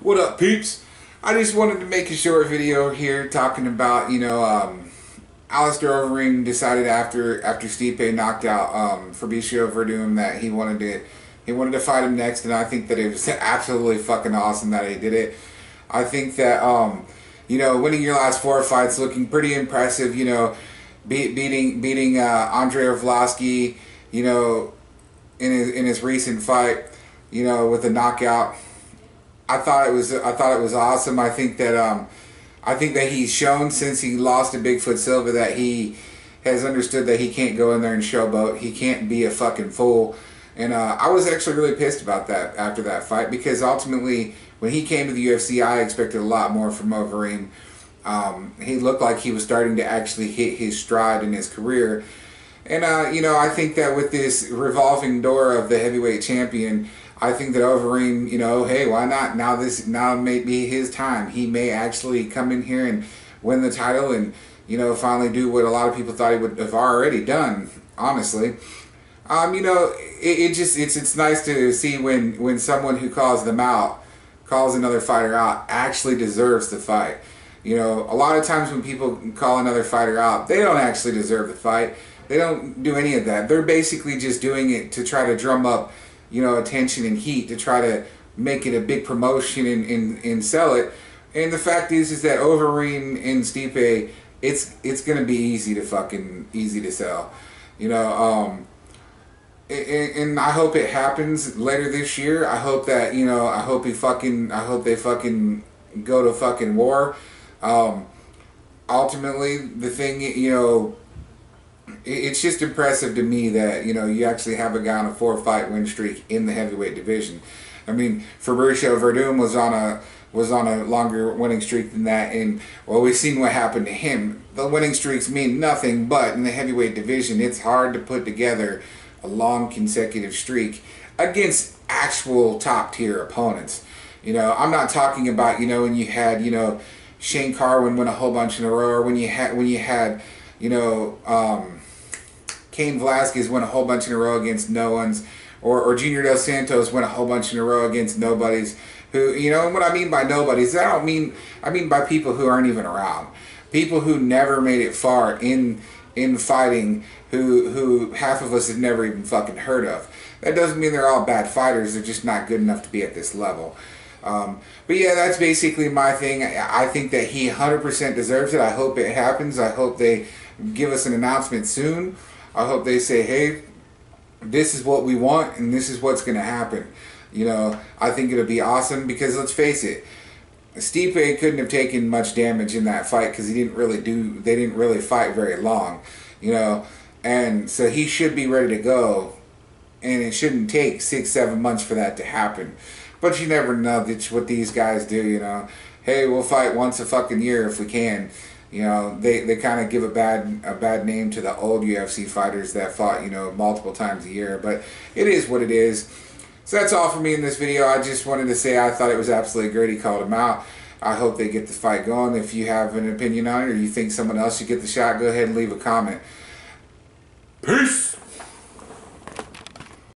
What up, peeps? I just wanted to make a short video here talking about, Alistair Overeem decided after Stipe knocked out Fabricio Verdum that he wanted to fight him next, and I think that it was absolutely fucking awesome that he did it. I think that winning your last 4 fights, looking pretty impressive. Beating Andre Arlovski, in his recent fight, with a knockout. I thought it was awesome. I think that he's shown since he lost to Bigfoot Silva that he has understood that he can't go in there and showboat. He can't be a fucking fool. And I was actually really pissed about that after that fight, because ultimately when he came to the UFC, I expected a lot more from Overeem. He looked like he was starting to actually hit his stride in his career. And I think that with this revolving door of the heavyweight champion, I think that Overeem, hey, why not? Now may be his time. He may actually come in here and win the title and, finally do what a lot of people thought he would have already done, honestly. It's nice to see when someone who calls another fighter out, actually deserves the fight. A lot of times when people call another fighter out, they don't actually deserve the fight. They don't do any of that. They're basically just doing it to try to drum up attention and heat, to try to make it a big promotion and sell it. And the fact is that Overeem and Stipe, it's gonna be easy to sell. And I hope it happens later this year. I hope that I hope they fucking go to fucking war. Ultimately, the thing, it's just impressive to me that you actually have a guy on a 4-fight win streak in the heavyweight division. I mean, Fabricio Verdum was on a longer winning streak than that, and we've seen what happened to him. The winning streaks mean nothing, but in the heavyweight division, it's hard to put together a long consecutive streak against actual top tier opponents. I'm not talking about when you had Shane Carwin win a whole bunch in a row, or when you had Cain Velasquez win a whole bunch in a row against no ones, or Junior Dos Santos win a whole bunch in a row against nobodies. Who, and what I mean by nobodies, I mean by people who aren't even around, people who never made it far in fighting, who half of us have never even fucking heard of. That doesn't mean they're all bad fighters. They're just not good enough to be at this level. But yeah, that's basically my thing. I think that he 100% deserves it. I hope it happens. I hope they give us an announcement soon. I hope they say, hey, this is what we want and this is what's going to happen. I think it'll be awesome, because let's face it, Stipe couldn't have taken much damage in that fight because they didn't really fight very long, and so he should be ready to go, and it shouldn't take 6-7 months for that to happen. But you never know what these guys do, Hey, we'll fight once a fucking year if we can. They kind of give a bad name to the old UFC fighters that fought, multiple times a year. But it is what it is. So that's all for me in this video. I just wanted to say I thought it was absolutely great he called him out. I hope they get the fight going. If you have an opinion on it, or you think someone else should get the shot, go ahead and leave a comment. Peace!